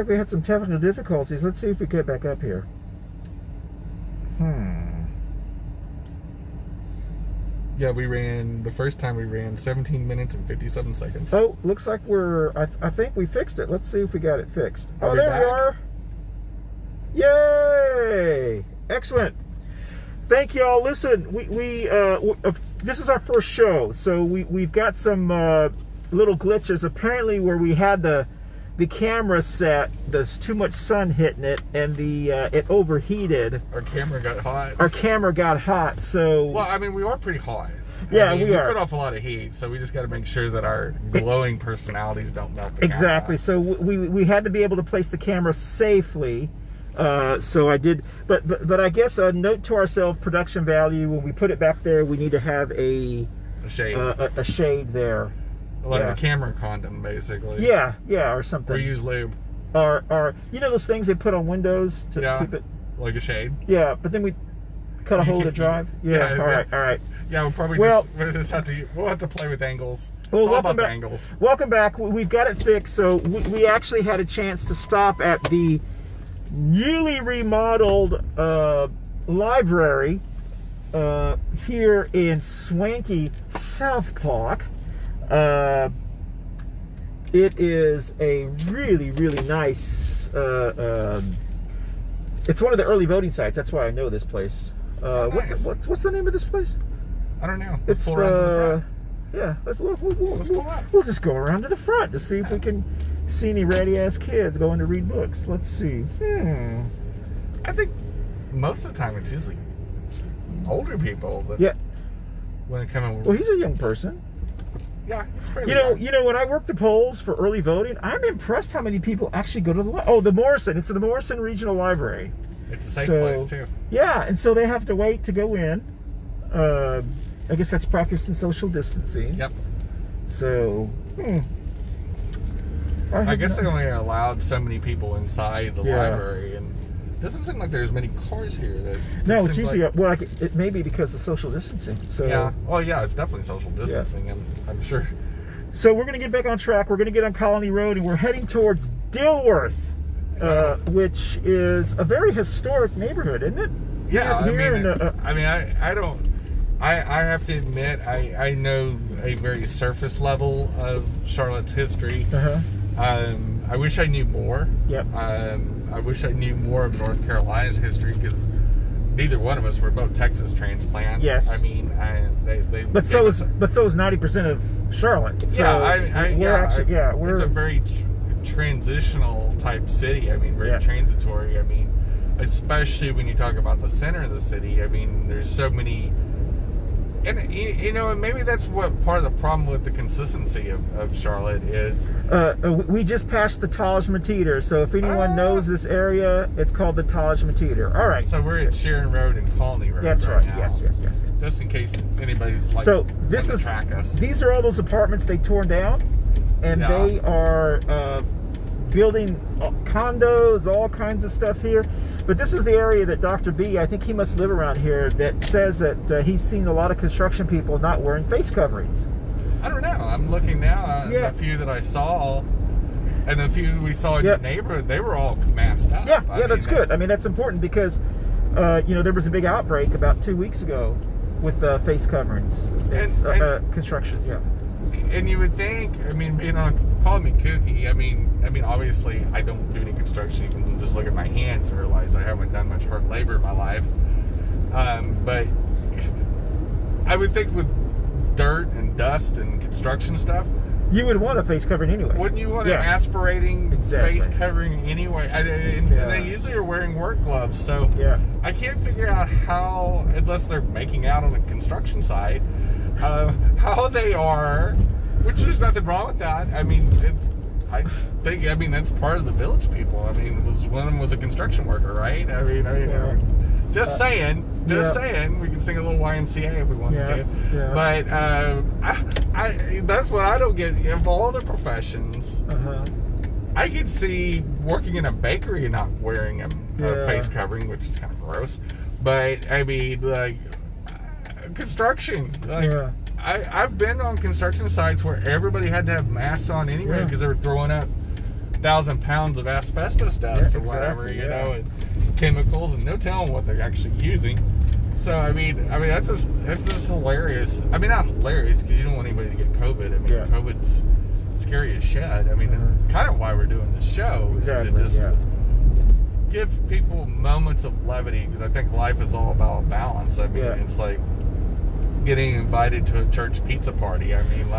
like we had some technical difficulties. Let's see if we get back up here. Yeah, the first time we ran 17 minutes and 57 seconds. Oh, looks like I think we fixed it. Let's see if we got it fixed. Are oh, we there back? we are. Yay! Excellent. Thank you all. Listen, this is our first show, so we've got some little glitches. Apparently, where we had the camera set, there's too much sun hitting it, and it overheated. Our camera got hot. So well, I mean, we are pretty hot. Yeah, I mean, we are. put off a lot of heat, so we just got to make sure that our glowing personalities don't melt the exactly. camera. So we had to be able to place the camera safely. So I did, but I guess a note to ourselves: production value. When we put it back there, we need to have a shade, a shade there. Like a camera condom, basically. Yeah, or something. Or use lube. Or you know those things they put on windows to keep it. Like a shade. Yeah, but then we cut a hole to drive. Yeah. All right. Yeah, we'll probably just have to play with angles. Well, it's all about the angles. Welcome back. We've got it fixed. So we actually had a chance to stop at the newly remodeled library here in swanky South Park. It is a really, really nice. It's one of the early voting sites. That's why I know this place. Nice. What's the name of this place? I don't know. Let's pull around to the front. Yeah, let's pull up. We'll just go around to the front to see if we can see any ratty-ass kids going to read books. Let's see. I think most of the time it's usually older people that when they come in. Well, he's a young person. Yeah, it's fairly young. You know, when I work the polls for early voting, I'm impressed how many people actually go to the Morrison. It's the Morrison Regional Library. It's a safe place too. Yeah, and so they have to wait to go in. I guess that's practicing social distancing. Yep. So, I guess they only allowed so many people inside the library, and it doesn't seem like there's many cars here. No, it's usually it may be because of social distancing. So yeah, well, yeah, it's definitely social distancing, and I'm sure. So we're gonna get back on track. We're gonna get on Colony Road, and we're heading towards Dilworth, which is a very historic neighborhood, isn't it? Yeah, I have to admit, I know a very surface level of Charlotte's history. I wish I knew more. Yep. I wish I knew more of North Carolina's history, because neither one of us were both Texas transplants. Yes. I mean, But so is 90% of Charlotte. So it's a very transitional type city. I mean, very transitory. I mean, especially when you talk about the center of the city. I mean, there's so many. And you know, maybe that's what part of the problem with the consistency of Charlotte is. We just passed the Taj Mateater, so if anyone knows this area, it's called the Taj Mateater. All right. So we're at Sharon Road and Colony Road. That's right. Now. Yes. Just in case anybody's like to track us. These are all those apartments they tore down, and they are building condos, all kinds of stuff here. But this is the area that Dr. B, I think he must live around here, that says that he's seen a lot of construction people not wearing face coverings. I don't know. I'm looking now. The few that I saw, and the few we saw in your neighborhood, they were all masked up. Yeah, that's good. I mean, that's important because, there was a big outbreak about 2 weeks ago with face coverings. And construction, And you would think, I mean, calling me kooky, I mean, obviously, I don't do any construction. You can just look at my hands and realize I haven't done much hard labor in my life. But I would think with dirt and dust and construction stuff, you would want a face covering anyway. Wouldn't you want an aspirating face covering anyway? And they usually are wearing work gloves, so I can't figure out how, unless they're making out on a construction site, how they are, which there's nothing wrong with that. I mean, I think that's part of the village people. I mean, one of them was a construction worker, right? I mean, just saying. Just saying. We can sing a little YMCA if we wanted to. Yeah. But I that's what I don't get. Of all the professions, I could see working in a bakery and not wearing a face covering, which is kind of gross. But I mean, like, construction, I've been on construction sites where everybody had to have masks on anyway because they were throwing up 1,000 pounds of asbestos dust or whatever, you know, and chemicals, and no telling what they're actually using. So I mean that's just hilarious. I mean, not hilarious because you don't want anybody to get COVID. I mean, COVID's scary as shit. I mean, kind of why we're doing this show is to just give people moments of levity, because I think life is all about balance. I mean, it's like getting invited to a church pizza party. I mean,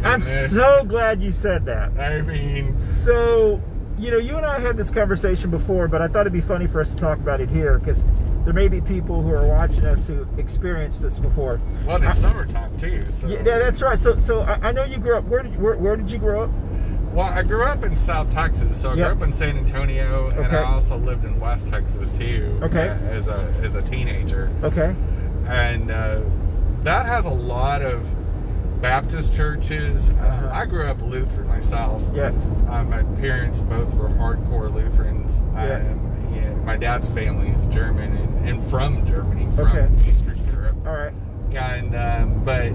I'm so glad you said that. I mean, so you and I had this conversation before, but I thought it'd be funny for us to talk about it here, because there may be people who are watching us who experienced this before. Well, it's summertime too. So. Yeah, that's right. So I know you grew up. Where did you grow up? Well, I grew up in South Texas, so I grew up in San Antonio, and I also lived in West Texas too. As a teenager. Okay. And that has a lot of Baptist churches. I grew up Lutheran myself. Yeah. My parents both were hardcore Lutherans. My dad's family is German and from Germany, from Eastern Europe. All right. And but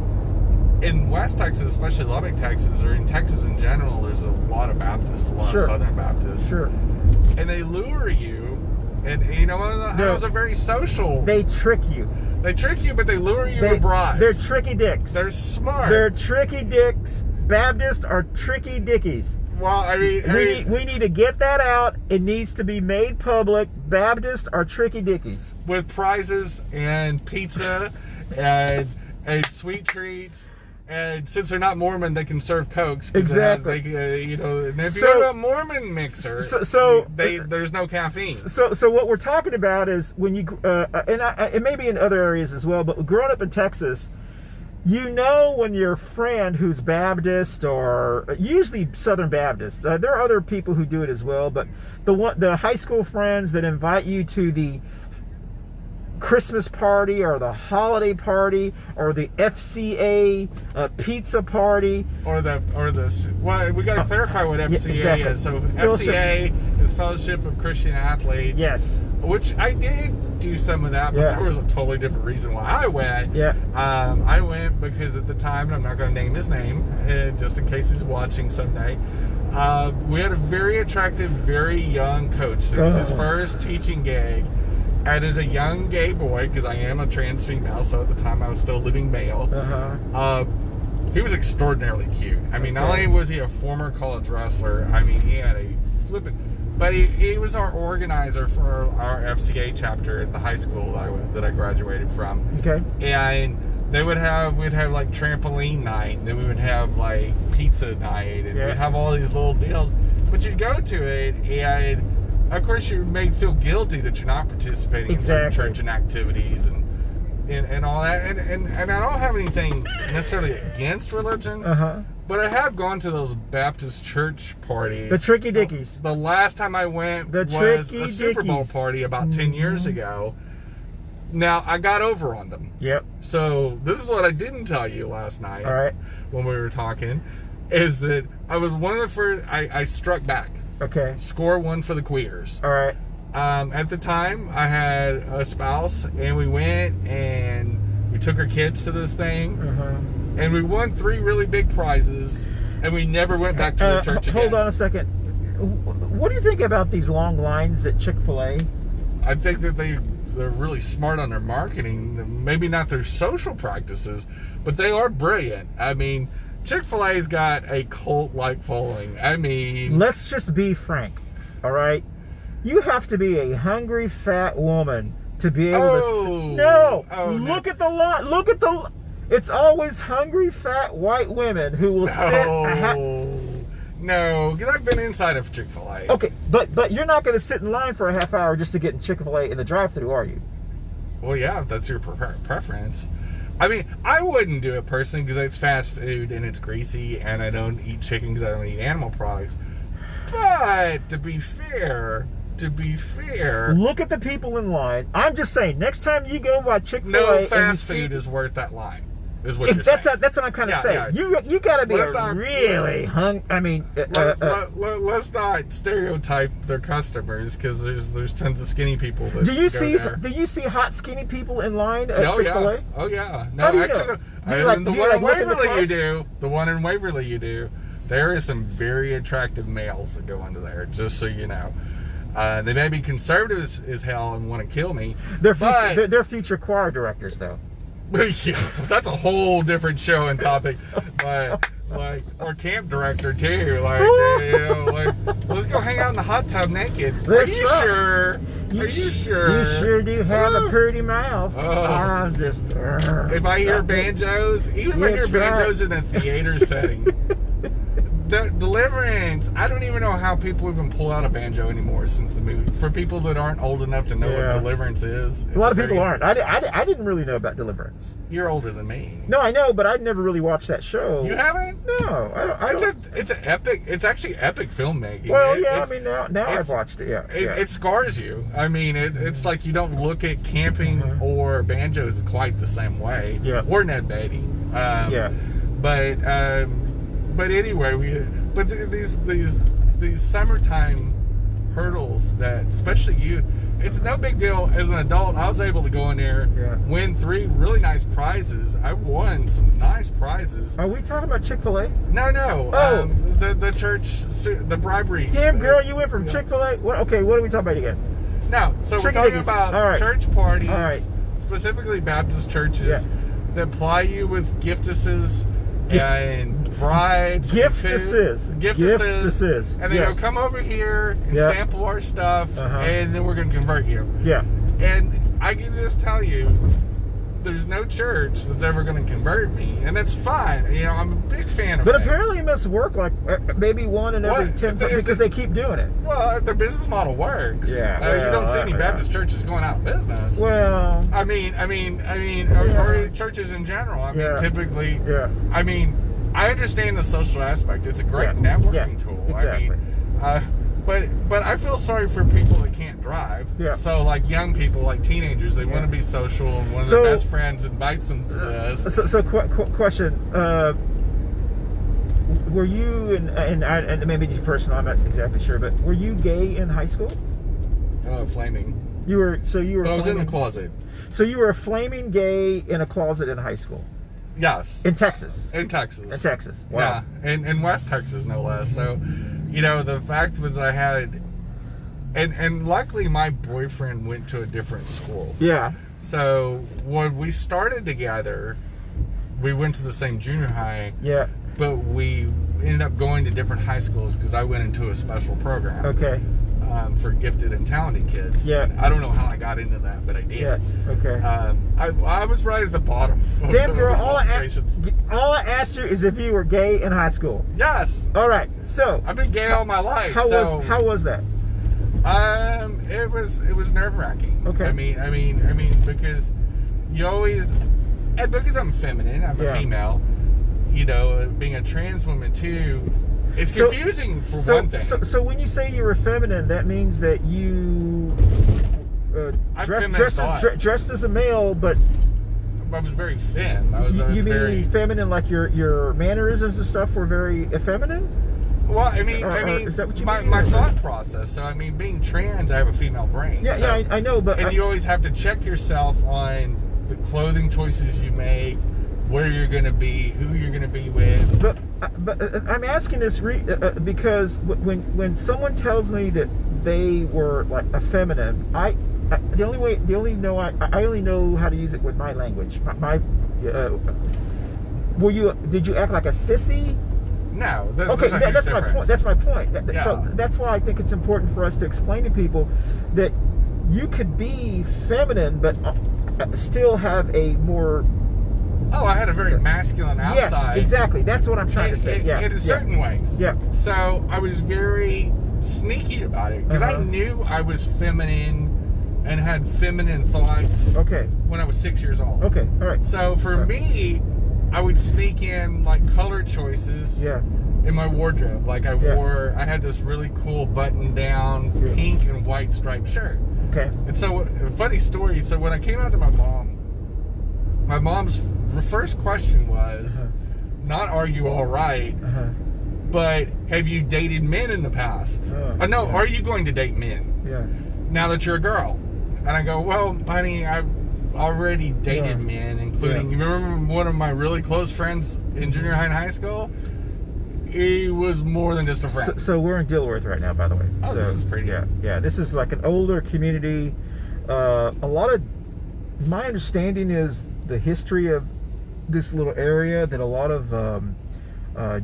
in West Texas, especially Lubbock, Texas, or in Texas in general, there's a lot of Baptists, a lot of Southern Baptists. Sure. And they lure you, and those are very social. They trick you. They trick you, but they lure you with bribes. They're tricky dicks. They're smart. They're tricky dicks. Baptists are tricky dickies. Well, I mean, we need to get that out. It needs to be made public. Baptists are tricky dickies. With prizes and pizza and sweet treats. And since they're not Mormon, they can serve Cokes. Exactly. And if you go to a Mormon mixer, there's no caffeine. So what we're talking about is when you, it may be in other areas as well, but growing up in Texas, when your friend who's Baptist, or usually Southern Baptist, there are other people who do it as well, but the high school friends that invite you to the Christmas party or the holiday party or the FCA pizza party we got to clarify what FCA is. So FCA is Fellowship of Christian Athletes. Yes. Which I did do some of that, but there was a totally different reason why I went. Yeah. I went because at the time, and I'm not going to name his name, just in case he's watching someday. We had a very attractive, very young coach. So it was his first teaching gig. And as a young gay boy, because I am a trans female, so at the time I was still living male, he was extraordinarily cute. I mean, not only was he a former college wrestler, I mean, he had a flippin', but he was our organizer for our FCA chapter at the high school that I graduated from. Okay. And we'd have like trampoline night, and then we would have like pizza night, and we'd have all these little deals. But you'd go to it, and of course, you're made feel guilty that you're not participating in certain church and activities and all that. And I don't have anything necessarily against religion, but I have gone to those Baptist church parties. The Tricky Dickies. The last time I went was a Super Bowl party about 10 years ago. Now, I got over on them. Yep. So, this is what I didn't tell you last night when we were talking, is that I was one of the first, I struck back. Okay. Score one for the queers. All right. At the time, I had a spouse, and we went and we took our kids to this thing, and we won 3 really big prizes, and we never went back to the church again. Hold on a second. What do you think about these long lines at Chick-fil-A? I think that they're really smart on their marketing. Maybe not their social practices, but they are brilliant. I mean, Chick-fil-A's got a cult-like following. I mean, let's just be frank, all right? You have to be a hungry, fat woman to be able to... Look at the lot. Look at the... It's always hungry, fat, white women who will sit... No, because I've been inside of Chick-fil-A. Okay, but you're not going to sit in line for a half hour just to get in Chick-fil-A in the drive-thru, are you? Well, yeah, if that's your preference. I mean, I wouldn't do it personally because it's fast food and it's greasy, and I don't eat chicken because I don't eat animal products. But to be fair, look at the people in line. I'm just saying, next time you go by Chick-fil-A, no fast food is worth that line. Is what you're saying. That's what I'm kind of saying. Yeah. You got to be really hungry. I mean, let's not stereotype their customers because there's tons of skinny people that do you see hot skinny people in line at Chick-fil-A? Oh yeah. No, actually, the one in Waverly you do. there is some very attractive males that go into there, just so you know. They may be conservative as hell and want to kill me. They're future choir directors, though. Yeah, that's a whole different show and topic. Or camp director too. Let's go hang out in the hot tub naked. Are you sure? Are you sure? You sure do have a pretty mouth. If I hear banjos, even if I hear banjos in a theater setting, the Deliverance, I don't even know how people even pull out a banjo anymore since the movie. For people that aren't old enough to know what Deliverance is. A lot of people aren't. I didn't really know about Deliverance. You're older than me. No, I know, but I'd never really watched that show. You haven't? No, I don't. It's an epic, it's actually epic filmmaking. Well, now I've watched it, It scars you. I mean, it's like you don't look at camping or banjos quite the same way. Yeah. Or Ned Beatty. But anyway, these summertime hurdles that, especially you, it's no big deal. As an adult, I was able to go in there, win 3 really nice prizes. I won some nice prizes. Are we talking about Chick-fil-A? No. Oh. The church, the bribery. Damn, girl, you went from Chick-fil-A? What are we talking about again? No, so we're talking about church parties, specifically Baptist churches, that ply you with giftuses and bribes. Giftuses. And they go, come over here and sample our stuff, and then we're going to convert you. Yeah. And I can just tell you, there's no church that's ever going to convert me, and that's fine. You know, I'm a big fan of it. But apparently it must work like maybe 1 in every 10 because they keep doing it. Well, their business model works. Yeah. You don't see any Baptist churches going out of business. Well, I mean, or churches in general. I mean, typically. Yeah. I mean, I understand the social aspect. It's a great networking tool. Exactly. I mean, but I feel sorry for people that can't drive. Yeah. So like young people, like teenagers, they want to be social, and one of their best friends invites them to this. So question. Were you and maybe just personal? I'm not exactly sure, but were you gay in high school? Flaming. You were. But I was in the closet. So you were a flaming gay in a closet in high school. Yes. In Texas. Wow. Yeah. In West Texas, no less. So, you know, the fact was I had, and luckily my boyfriend went to a different school. Yeah. So when we started together, we went to the same junior high. Yeah. But we ended up going to different high schools because I went into a special program. Okay. For gifted and talented kids. Yeah. And I don't know how I got into that, but I did. Yeah. Okay. I was right at the bottom. Damn, girl, all I asked you is if you were gay in high school. Yes. All right. So I've been gay all my life. How was that? It was nerve-wracking. Okay. I mean because you always, and because I'm feminine, I'm a female. You know, being a trans woman too. It's confusing for one thing. So when you say you were feminine, that means that you dressed as a male, but I was very femme. I was you mean feminine, like your mannerisms and stuff were very feminine? Well, I mean, is that what you mean? My thought process. So I mean, being trans, I have a female brain. Yeah, I know, but you always have to check yourself on the clothing choices you make, where you're going to be, who you're going to be with. But I'm asking this because when someone tells me that they were like a feminine, I only know how to use it with my language. Did you act like a sissy? No. That's my point. That's my point. So that's why I think it's important for us to explain to people that you could be feminine, but still have a more. Oh, I had a very masculine outside. Yes, exactly. That's what I'm trying to say. In certain ways. Yeah. So I was very sneaky about it because I knew I was feminine and had feminine thoughts. Okay. When I was 6 years old. Okay. All right. So for me, I would sneak in like color choices. Yeah. In my wardrobe, like I had this really cool button-down pink and white striped shirt. Okay. And so, a funny story. So when I came out to my mom's first question was, not "Are you all right?" but "Have you dated men in the past?" Are you going to date men? Yeah. Now that you're a girl, and I go, "Well, honey, I've already dated men, including you remember one of my really close friends in junior high and high school." He was more than just a friend. So we're in Dilworth right now, by the way. Oh, so, this is pretty. Yeah. This is like an older community. A lot of my understanding is the history of this little area, that a lot of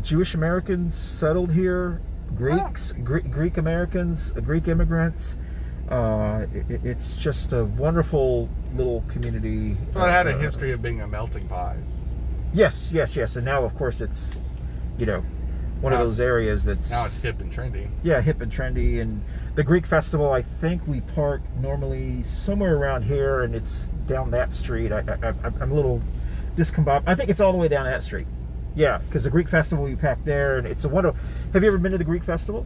Jewish Americans settled here, Greeks, Greek Americans, Greek immigrants. It's just a wonderful little community. So it had a history of being a melting pot. Yes. And now, of course, it's, one of those areas that's... Now it's hip and trendy. Yeah, hip and trendy. And the Greek Festival, I think we park normally somewhere around here, and it's down that street. I'm a little discombobulated. I think it's all the way down that street. Yeah, because the Greek Festival, we pack there, and it's a wonderful... Have you ever been to the Greek Festival?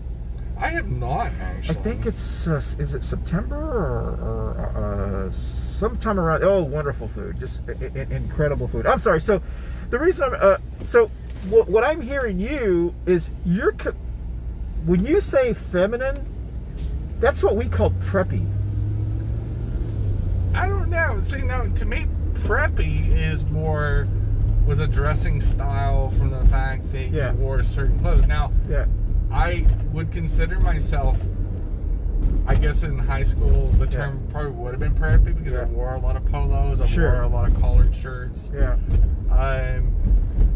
I have not, actually. I think it's, is it September or sometime around... Oh, wonderful food. Just incredible food. I'm sorry. So the reason I'm... What I'm hearing you is when you say feminine, that's what we call preppy. I don't know. See, no, to me, preppy was a dressing style from the fact that you wore certain clothes. Now, I would consider myself, I guess in high school, the term probably would have been preppy because I wore a lot of polos, I wore a lot of collared shirts.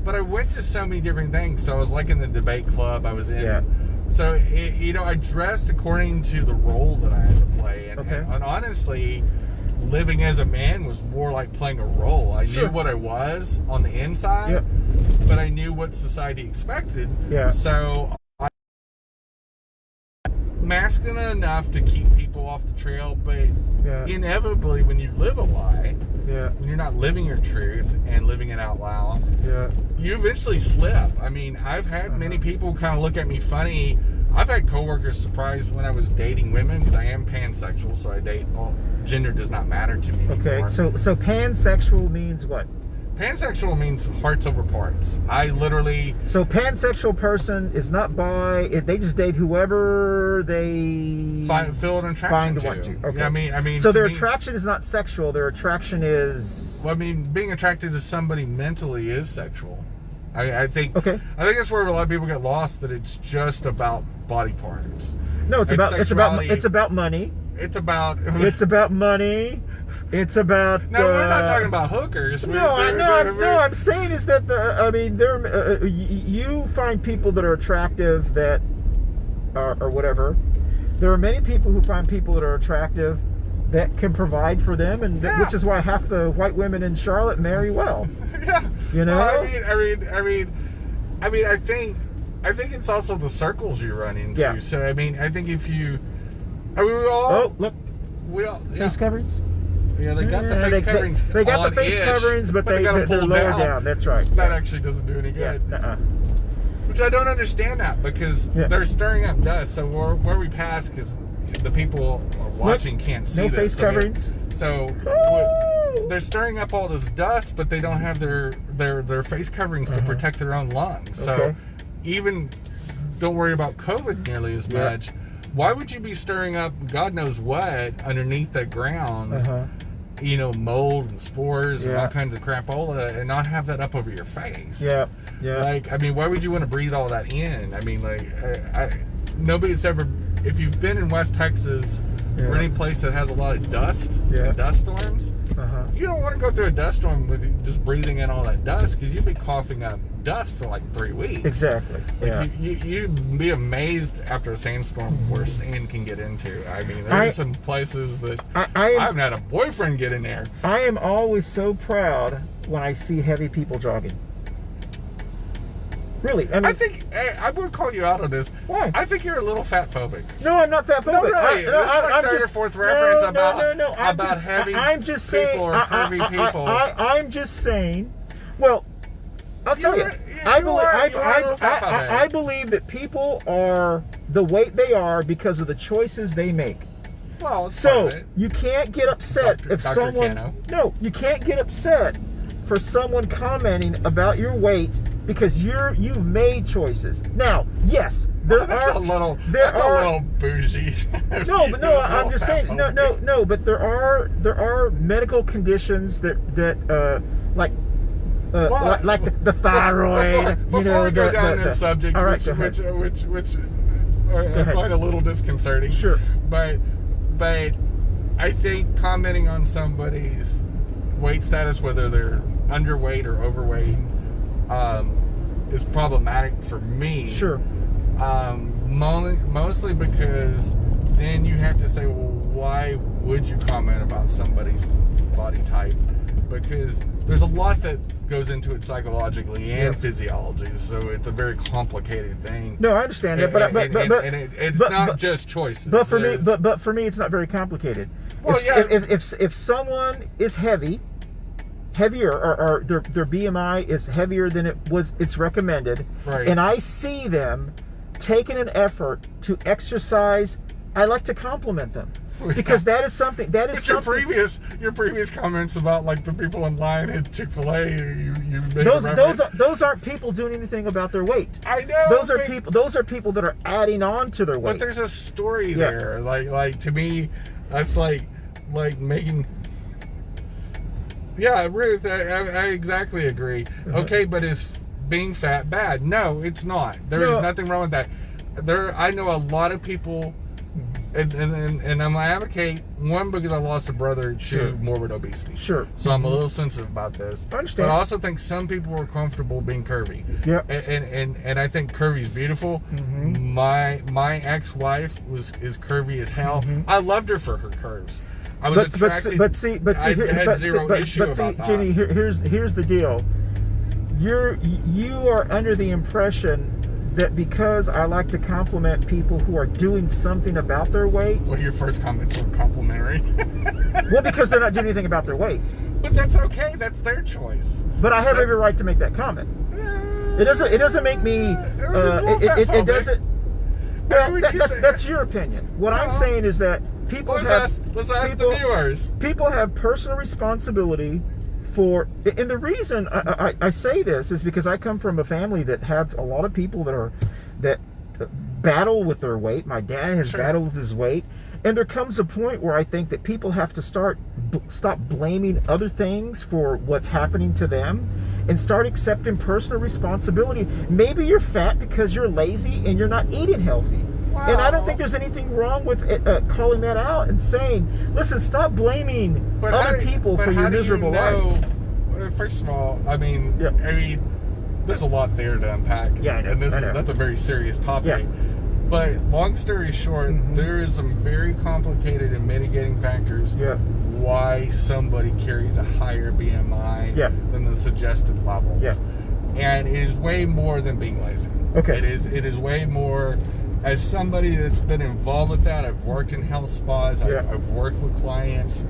But I went to so many different things. So I was like in the debate club. I was in. So, I dressed according to the role that I had to play. And honestly, living as a man was more like playing a role. I knew what I was on the inside, but I knew what society expected. So I was masculine enough to keep people off the trail, but inevitably when you live a lie, when you're not living your truth and living it out loud, you eventually slip. I mean, I've had many people kind of look at me funny. I've had coworkers surprised when I was dating women, because I am pansexual, so I date all. Gender does not matter to me anymore. So pansexual means what? Pansexual means hearts over parts. I literally... So pansexual person is not bi, they just date whoever they... feel an attraction to. Want to. Okay. Yeah, I mean, so their attraction is not sexual, their attraction is... Well, I mean, being attracted to somebody mentally is sexual. I think that's where a lot of people get lost, that it's just about body parts. No, it's about money. It's about money. It's about money. It's about. No, we're not talking about hookers. I'm saying is that you find people that are attractive that or whatever. There are many people who find people that are attractive that can provide for them, and which is why half the white women in Charlotte marry well. Well, I think it's also the circles you run into. So I mean, I think if you, we all. Oh, look. We all face coverings. Yeah, they got the face coverings. They got the face coverings, but they're lower down. That's right. That actually doesn't do any good. Which I don't understand that, because they're stirring up dust. So where we pass, because the people watching can't see no face coverings. So they're stirring up all this dust, but they don't have their face coverings to protect their own lungs. So even don't worry about COVID nearly as much. Why would you be stirring up God knows what underneath the ground? Mold and spores and all kinds of crapola, and not have that up over your face. Like, I mean, why would you want to breathe all that in? I mean, like, nobody's ever, if you've been in West Texas or any place that has a lot of dust and dust storms, you don't want to go through a dust storm with just breathing in all that dust, because you'd be coughing up dust for like 3 weeks. Exactly. Like you'd be amazed after a sandstorm where sand can get into. I mean, there's some places that I haven't had a boyfriend get in there. I am always so proud when I see heavy people jogging. Really, I mean, I think I'm going to call you out on this. Why? I think you're a little fat phobic. No, I'm not fat phobic. No, really. This is like third or fourth reference about heavy people or curvy people. I'm just saying. Well, I'll tell you. I believe that people are the weight they are because of the choices they make. Well, so you can't get upset if Dr. someone. Cano. No, you can't get upset for someone commenting about your weight, because you've made choices. Now, yes, that's a little bougie. I'm just saying. No, but there are medical conditions that like like the thyroid. Before we go down this subject, all right, which I find a little disconcerting. Sure. But I think commenting on somebody's weight status, whether they're underweight or overweight, is problematic for me. Sure. Mostly because then you have to say, well, why would you comment about somebody's body type? Because there's a lot that goes into it psychologically and physiology, so it's a very complicated thing. No, I understand that, but it's not just choices. But for me, it's not very complicated. Well, if someone is heavier, or their BMI is heavier than it's recommended, right, and I see them taking an effort to exercise, I like to compliment them. Because that is something. Your previous comments about like the people in line at Chick-fil-A, you made those aren't people doing anything about their weight. I know. Those are people that are adding on to their weight. But there's a story there. Like to me, that's like making. Yeah, Ruth, I exactly agree. Okay, but is being fat bad? No, it's not. There is nothing wrong with that. I know a lot of people. And I'm gonna advocate, one, because I lost a brother to morbid obesity. Sure. So I'm a little sensitive about this. I understand. But I also think some people are comfortable being curvy. Yeah. And I think curvy is beautiful. Mm-hmm. My ex-wife is curvy as hell. Mm-hmm. I loved her for her curves. I was attracted. I had zero issue about that. Jenny, here's the deal. You are under the impression that because I like to compliment people who are doing something about their weight. Well, your first comments were complimentary. Well, because they're not doing anything about their weight. But that's okay. That's their choice. But I have every right to make that comment. It doesn't make me. It doesn't. Well, that's your opinion. What I'm saying is that people let's ask the viewers. People have personal responsibility. And the reason I say this is because I come from a family that have a lot of people that battle with their weight. My dad has battled with his weight, and there comes a point where I think that people have to stop blaming other things for what's happening to them, and start accepting personal responsibility. Maybe you're fat because you're lazy and you're not eating healthy. Wow. And I don't think there's anything wrong with calling that out and saying, listen, stop blaming other people for your miserable life. First of all, I mean, there's a lot there to unpack. Yeah, I know, and that's a very serious topic. Yeah. But long story short, there is some very complicated and mitigating factors why somebody carries a higher BMI than the suggested levels. Yeah. And it is way more than being lazy. Okay. It is way more. As somebody that's been involved with that, I've worked in health spas, I've worked with clients.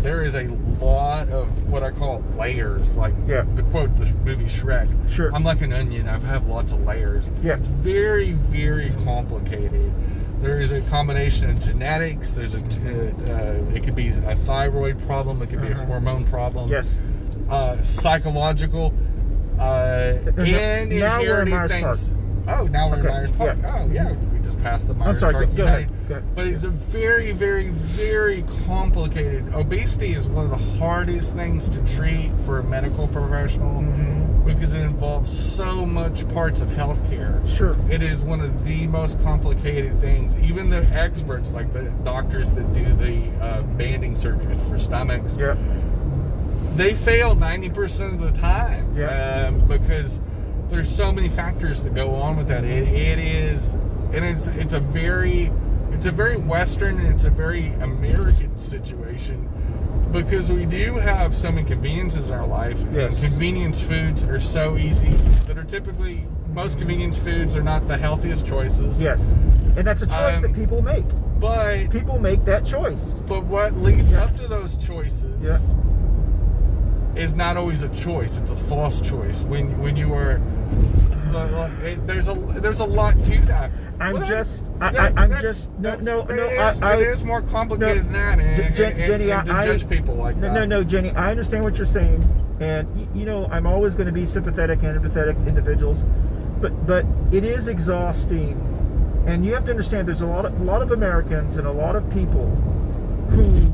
There is a lot of what I call layers, like to quote the movie Shrek. Sure. I'm like an onion. I have lots of layers. Yeah. It's very, very complicated. There is a combination of genetics. There's it could be a thyroid problem. It could be a hormone problem. Yes. Psychological and inherited things. Oh, now we're in Myers Park. Yeah. Oh, yeah. We just passed the Myers Park United. But it's a very, very, very complicated. Obesity is one of the hardest things to treat for a medical professional because it involves so much parts of healthcare. Sure. It is one of the most complicated things. Even the experts, like the doctors that do the banding surgeries for stomachs, they fail 90% of the time because there's so many factors that go on with that. It's a very Western and it's a very American situation because we do have some inconveniences in our life. Yes. And convenience foods are so easy that are typically, most convenience foods are not the healthiest choices. Yes. And that's a choice that people make. But people make that choice. But what leads up to those choices is not always a choice. It's a false choice. When you are there's a lot to that. It is more complicated than that. And Jenny, to judge people like that. No, Jenny, I understand what you're saying, and I'm always going to be sympathetic and empathetic to individuals, but it is exhausting, and you have to understand there's a lot of Americans and a lot of people who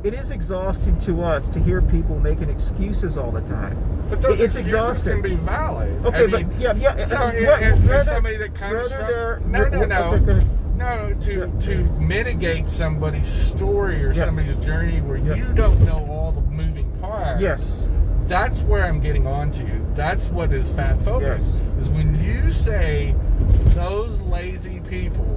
it is exhausting to us to hear people making excuses all the time. But those it's excuses exhausting. can be valid. Okay, I mean, but yeah. So rather, somebody that comes from no, to mitigate somebody's story or somebody's journey where you don't know all the moving parts. Yes. That's where I'm getting on to. That's what is fat phobia. Yes. Is when you say those lazy people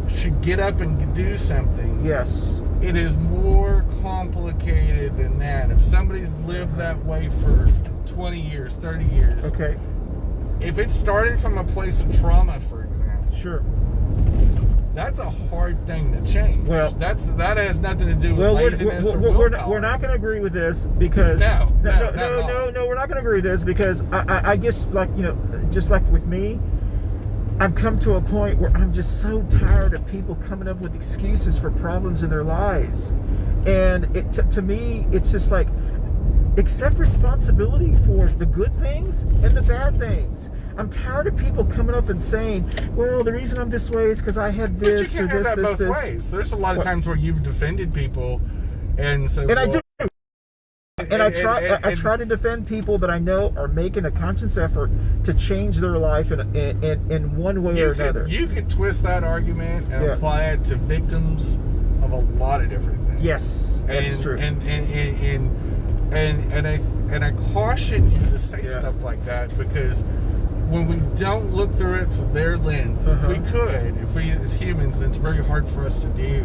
should get up and do something. Yes. It is more complicated than that. If somebody's lived that way for 20 years, 30 years. Okay. If it started from a place of trauma, for example. Sure. That's a hard thing to change. Well, that has nothing to do with laziness or willpower. We're not going to agree with this because no, we're not going to agree with this because I guess, like, you know, just like with me, I've come to a point where I'm just so tired of people coming up with excuses for problems in their lives, and to me it's just like, accept responsibility for the good things and the bad things. I'm tired of people coming up and saying, well, the reason I'm this way is because I had this. But you can have that both ways. There's a lot of times where you've defended people and so. And I do. And I try to defend people that I know are making a conscious effort to change their life in one way or another. You could twist that argument and apply it to victims of a lot of different things. Yes, that's true. And I caution you to say stuff like that, because when we don't look through it through their lens, if we as humans, it's very hard for us to do,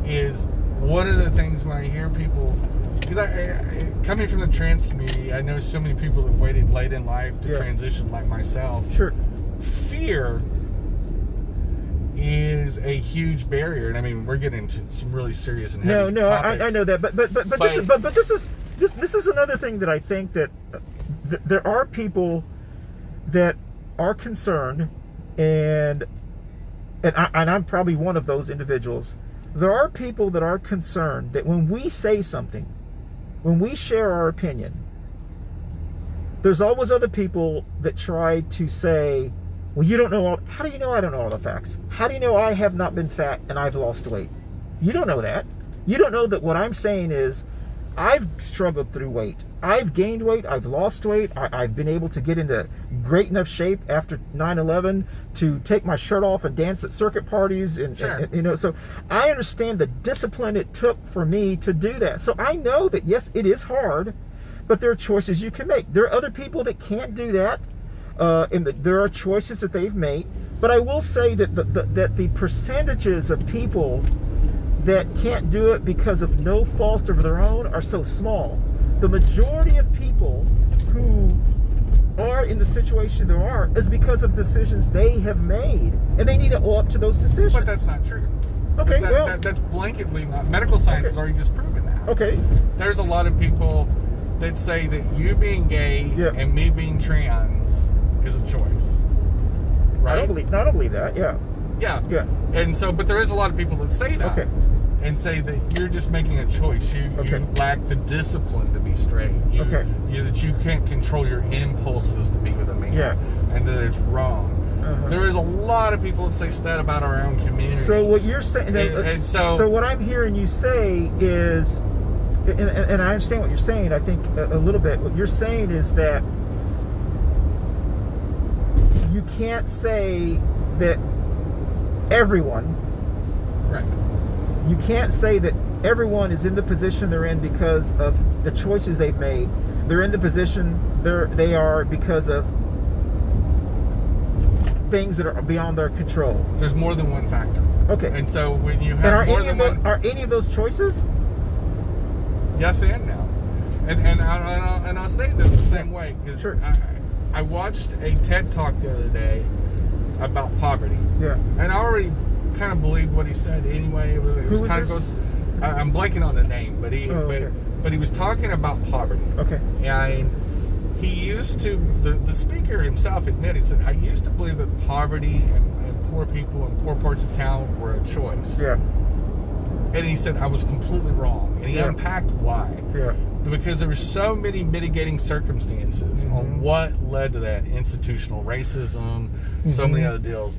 is one of the things when I hear people, because I coming from the trans community, I know so many people that waited late in life to transition like myself. Sure. Fear is a huge barrier, and I mean we're getting into some really serious and heavy topics. I know that, but this is another thing that I think that there are people that are concerned, and I'm probably one of those individuals. There are people that are concerned that when we say something, when we share our opinion, there's always other people that try to say, well, you don't know all, how do you know I don't know all the facts? How do you know I have not been fat and I've lost weight? You don't know that. You don't know that what I'm saying is I've struggled through weight. I've gained weight. I've lost weight. I've been able to get into great enough shape after 9/11 to take my shirt off and dance at circuit parties. And you know, so I understand the discipline it took for me to do that. So I know that, yes, it is hard, but there are choices you can make. There are other people that can't do that. And there are choices that they've made. But I will say that the percentages of people that can't do it because of no fault of their own are so small. The majority of people who are in the situation they are is because of decisions they have made, and they need to owe up to those decisions. But that's not true. Okay, that's blanketly not. Medical science has already disproven that. Okay. There's a lot of people that say that you being gay and me being trans is a choice. Right? I don't believe that. Yeah. And so, but there is a lot of people that say that. Okay. And say that you're just making a choice. You lack the discipline to be straight. That you can't control your impulses to be with a man. And that it's wrong. There is a lot of people that say that about our own community. So what you're saying, so what I'm hearing you say is, and I understand what you're saying, I think a little bit. What you're saying is that you can't say that everyone. Right. You can't say that everyone is in the position they're in because of the choices they've made. They're in the position they are because of things that are beyond their control. There's more than one factor. Okay. And so when you have more than one... Are any of those choices? Yes and no. And I'll say this the same way. Because I watched a TED Talk the other day about poverty. Yeah. And I already kind of believed what he said anyway. It was kind of goes. I'm blanking on the name, but he was talking about poverty. Okay. And he used to, the speaker himself admitted, said, I used to believe that poverty and poor people in poor parts of town were a choice. Yeah. And he said I was completely wrong, and he unpacked why. Yeah. Because there were so many mitigating circumstances on what led to that: institutional racism, so many other deals.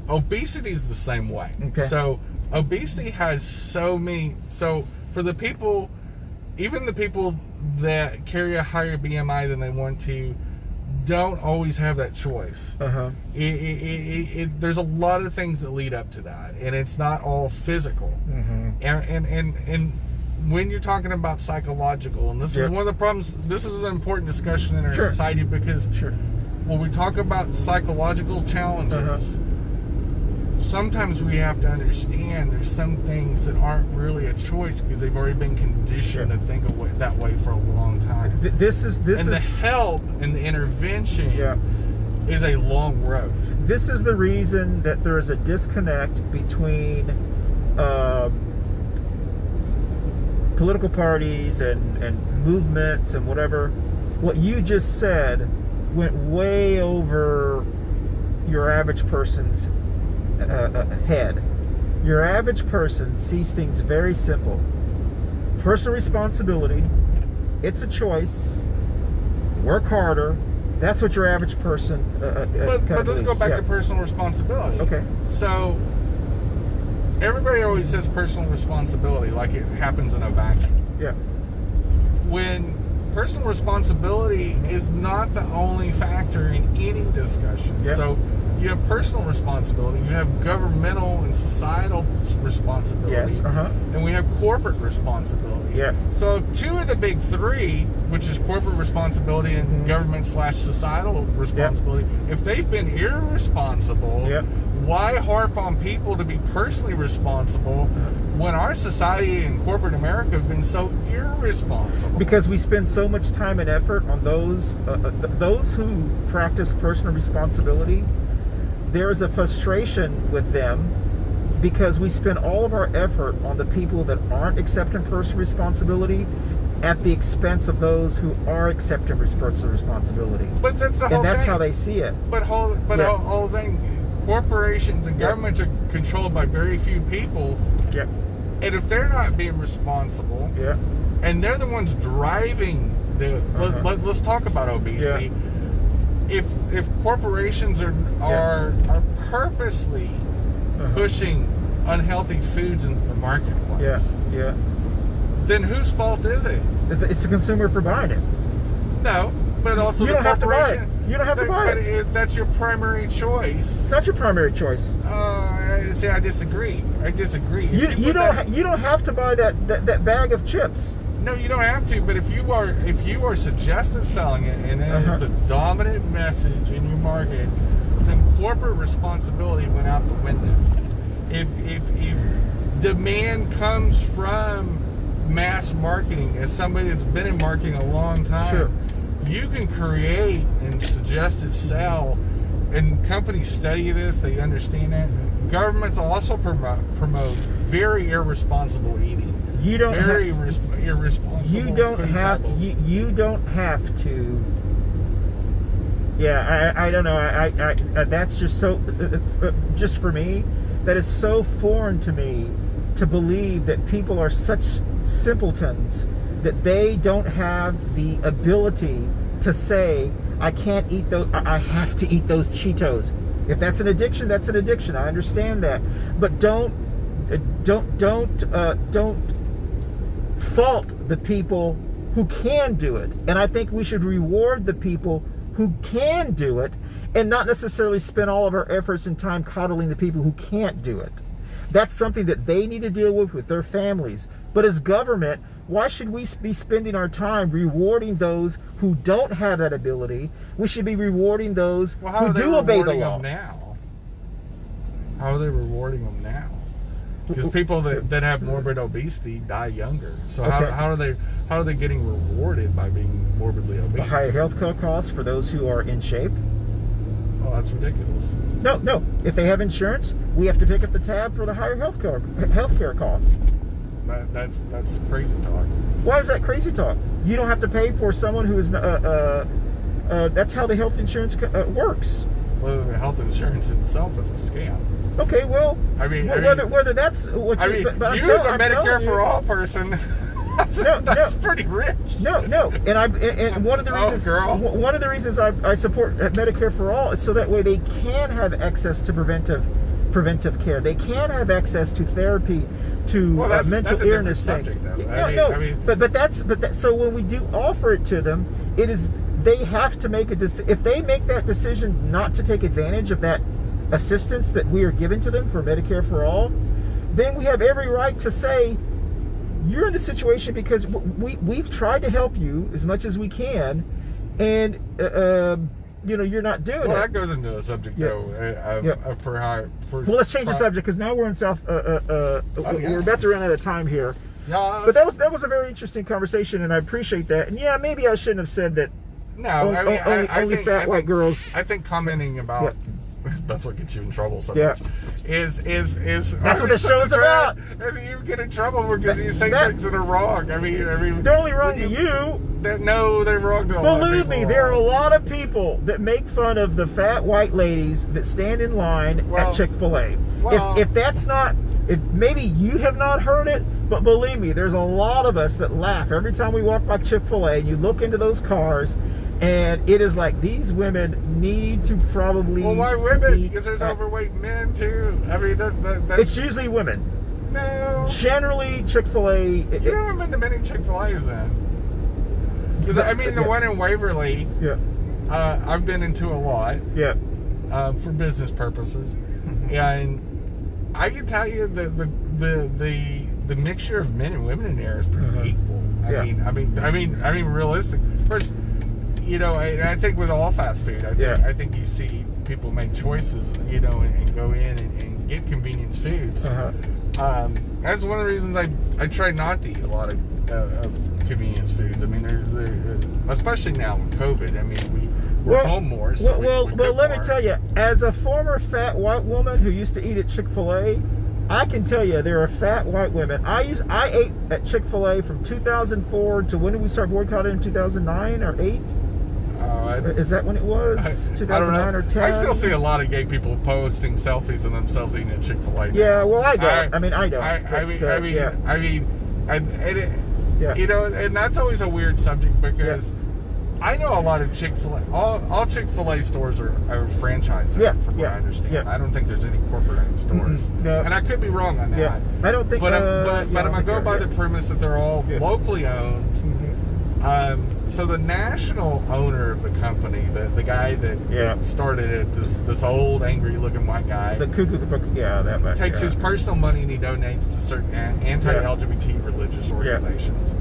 Obesity is the same way. Okay. So obesity has so many. So for the people, even the people that carry a higher BMI than they want to, don't always have that choice. There's a lot of things that lead up to that, and it's not all physical. And when you're talking about psychological, and this is one of the problems, this is an important discussion in our society, because when we talk about psychological challenges, sometimes we have to understand there's some things that aren't really a choice because they've already been conditioned to think of that way for a long time. The help and the intervention is a long road. This is the reason that there is a disconnect between political parties and movements and whatever. What you just said went way over your average person's head. Your average person sees things very simple. Personal responsibility, it's a choice. Work harder. That's what your average person but let's go back to personal responsibility. Okay. So everybody always says personal responsibility like it happens in a vacuum. Yeah. When personal responsibility is not the only factor in any discussion. Yeah. So you have personal responsibility, you have governmental and societal responsibility, and we have corporate responsibility. Yeah. So if two of the big three, which is corporate responsibility and government/societal responsibility, if they've been irresponsible, why harp on people to be personally responsible when our society and corporate America have been so irresponsible? Because we spend so much time and effort on those who practice personal responsibility. There is a frustration with them because we spend all of our effort on the people that aren't accepting personal responsibility at the expense of those who are accepting personal responsibility. But that's the whole and that's thing. how they see it. But whole thing, corporations and governments are controlled by very few people. Yeah. And if they're not being responsible, and they're the ones driving the, let's talk about obesity. Yeah. If corporations are purposely pushing unhealthy foods into the marketplace, then whose fault is it? It's the consumer for buying it. No, but also you the don't corporation. Have to buy it. You don't have to buy it. That's your primary choice. It's not your primary choice. See, I disagree. You don't have to buy that bag of chips. No, you don't have to. But if you are suggestive selling it and it is the dominant message in your market, then corporate responsibility went out the window. If demand comes from mass marketing, as somebody that's been in marketing a long time, you can create and suggestive sell, and companies study this, they understand that. Governments also promote very irresponsible eating. You don't irresponsible. You don't have to. Yeah, I don't know. I that's just so. Just for me, that is so foreign to me to believe that people are such simpletons that they don't have the ability to say, I can't eat those. I have to eat those Cheetos. If that's an addiction, that's an addiction. I understand that, but don't fault the people who can do it. And I think we should reward the people who can do it, and not necessarily spend all of our efforts and time coddling the people who can't do it. That's something that they need to deal with their families. But as government, why should we be spending our time rewarding those who don't have that ability? We should be rewarding those who do obey the law. How are they rewarding them now? Because people that have morbid obesity die younger. So how are they getting rewarded by being morbidly obese? The higher healthcare costs for those who are in shape. Oh, that's ridiculous. No. If they have insurance, we have to pick up the tab for the higher healthcare costs. That's crazy talk. Why is that crazy talk? You don't have to pay for someone who is. That's how the health insurance works. Well, the health insurance itself is a scam. Okay, well, whether that's what you. you as a Medicare for all person. That's pretty rich. No, and one of the reasons I support Medicare for all is so that way they can have access to preventive preventive care. They can't have access to therapy, to mental illness things. So when we do offer it to them, it is they have to make a decision. If they make that decision not to take advantage of that assistance that we are giving to them for Medicare for All, then we have every right to say, you're in the situation because we've tried to help you as much as we can, and you're not doing it. Well, that goes into a subject though of well, let's change the subject because now we're in we're about to run out of time here. Yeah, but that was a very interesting conversation, and I appreciate that. And yeah, maybe I shouldn't have said that. No, only fat white girls. I think commenting about that's what gets you in trouble so much. Is that's what the show's about. You get in trouble because you say things that are wrong. I mean, they're only wrong to you. No, they're wrong to a lot of people. Believe me, there are a lot of people that make fun of the fat white ladies that stand in line at Chick-fil-A. Well, if that's not, if maybe you have not heard it, but believe me, there's a lot of us that laugh every time we walk by Chick-fil-A and you look into those cars. And it is like these women need to probably. Well, why women? Because there's overweight men too. I mean, that's... It's usually women. No. Generally, Chick-fil-A. You haven't been to many Chick-fil-A's then. Because I mean, the one in Waverly. Yeah. I've been into a lot. Yeah. For business purposes, and I can tell you the mixture of men and women in there is pretty equal. I mean, realistic. First. I think with all fast food, I think you see people make choices, and go in and get convenience foods. That's one of the reasons I try not to eat a lot of convenience foods. I mean, they're especially now with COVID. I mean, we're home more. So let me tell you, as a former fat white woman who used to eat at Chick-fil-A, I can tell you there are fat white women. I ate at Chick-fil-A from 2004 to when did we start boycotting? In 2009 or 8? Is that when it was? 2009 or 10? I still see a lot of gay people posting selfies of themselves eating at Chick-fil-A. Yeah, well, I don't. I don't. And that's always a weird subject because I know a lot of Chick-fil-A. All Chick-fil-A stores are franchised. From what I understand. I don't think there's any corporate-owned stores. No. And I could be wrong on that. Yeah. I don't think. But I go by the premise that they're all locally owned. So the national owner of the company, the guy that started it, this old angry looking white guy, takes his personal money and he donates to certain anti-LGBT religious organizations.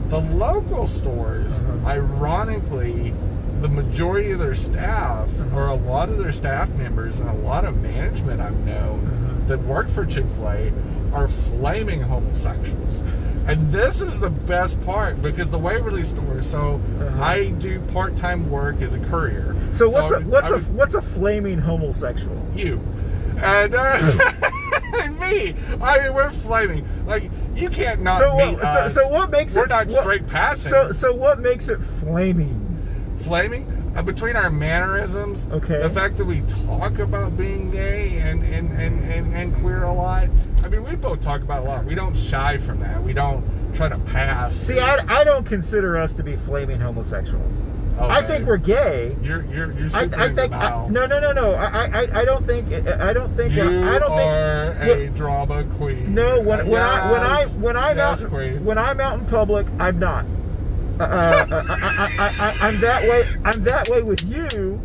The local stores, ironically, the majority of their staff, or a lot of their staff members and a lot of management I've known that work for Chick-fil-A are flaming homosexuals. And this is the best part because the Waverly store. So I do part-time work as a courier. So what's a flaming homosexual? You and me. I mean, we're flaming. Like you can't not meet us. So what makes we're not straight passing? So what makes it flaming? Flaming. Between our mannerisms, the fact that we talk about being gay and queer a lot. I mean, we both talk about it a lot. We don't shy from that. We don't try to pass. See, I don't consider us to be flaming homosexuals. Okay. I think we're gay. You're super in denial. No. I don't think. I don't think. You I don't are a drama queen. No, when I'm out in public, I'm not. I'm that way. I'm that way with you,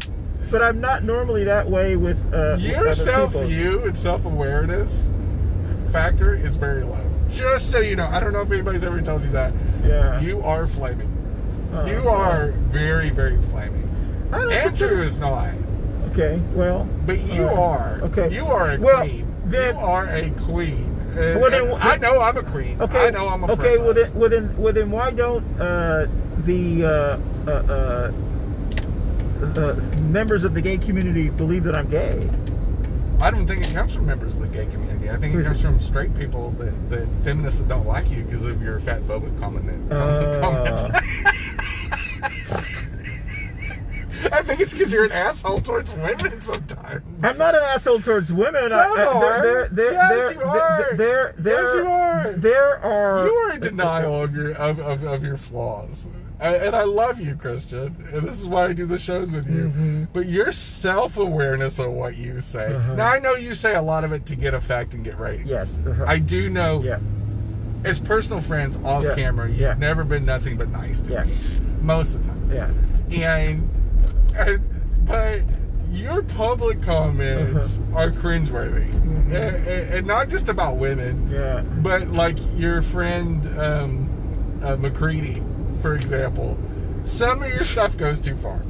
but I'm not normally that way with your self-view and self-awareness factor is very low. Just so you know, I don't know if anybody's ever told you that. Yeah. You are flaming. You are very, very flaming. Andrew is not. Okay. Well. But you are. Okay. You are a queen. You are a queen. I know I'm a queen. Okay. I know I'm a princess. Well then why don't the members of the gay community believe that I'm gay? I don't think it comes from members of the gay community. I think it comes from straight people, the feminists that don't like you because of your fat phobic comments. I think it's because you're an asshole towards women sometimes. I'm not an asshole towards women. Yes, you are. Yes, you are. You are in denial of your flaws. and I love you, Christian, and this is why I do the shows with you, but your self-awareness of what you say. Now, I know you say a lot of it to get effect and get ratings. Yes. I do know, as personal friends off camera, you've never been nothing but nice to me. Most of the time. But your public comments are cringeworthy. And not just about women, but like your friend McCready, for example. Some of your stuff goes too far.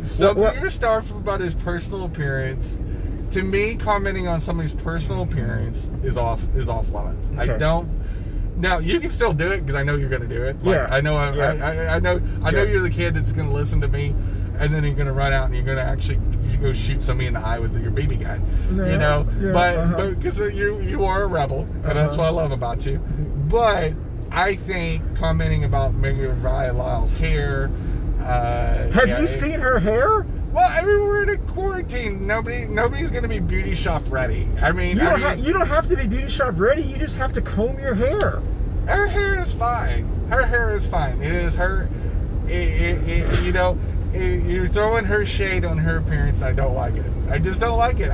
Some of your stuff about his personal appearance, to me, commenting on somebody's personal appearance is off limits. I don't. Now you can still do it because I know you're going to do it. Like, I know. I know you're the kid that's going to listen to me, and then you're going to run out and you're going to actually go shoot somebody in the eye with your BB gun. You know, but because you are a rebel, and that's what I love about you. But I think commenting about Megan Lyle's hair. Have you seen her hair? Well, I mean, we're in a quarantine. Nobody's going to be beauty shop ready. I mean, you don't have to be beauty shop ready. You just have to comb your hair. Her hair is fine. Her hair is fine. It is her. You know, you're throwing her shade on her appearance. I don't like it. I just don't like it.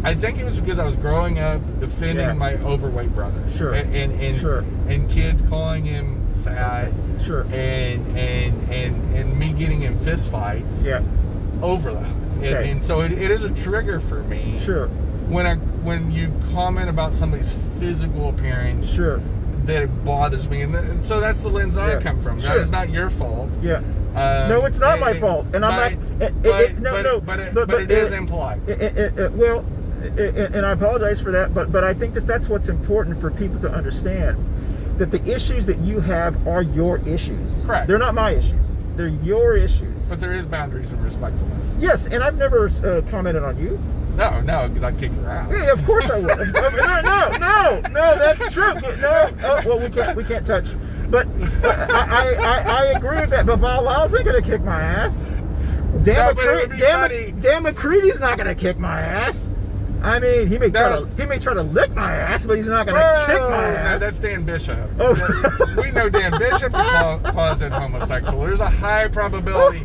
I think it was because I was growing up defending my overweight brother. Sure. And kids calling him fat. Sure. And me getting in fist fights. Over that. And so it is a trigger for me. Sure. When you comment about somebody's physical appearance. Sure. That it bothers me, and so that's the lens that I come from. That is not your fault. No, it's not my fault, and I'm not. But it is impolite. Well, and I apologize for that, but I think that's what's important for people to understand, that the issues that you have are your issues. Correct. They're not my issues. They're your issues. But there is boundaries and respectfulness. Yes, and I've never commented on you. No, because I'd kick your ass. Yeah, of course I would. No, that's true. No, well, we can't touch. But I agree with that. But Lyle's ain't gonna kick my ass. Dan McCready's not gonna kick my ass. I mean, he may try to lick my ass, but he's not going to kick my ass. No, that's Dan Bishop. We know Dan Bishop's a closet homosexual. There's a high probability.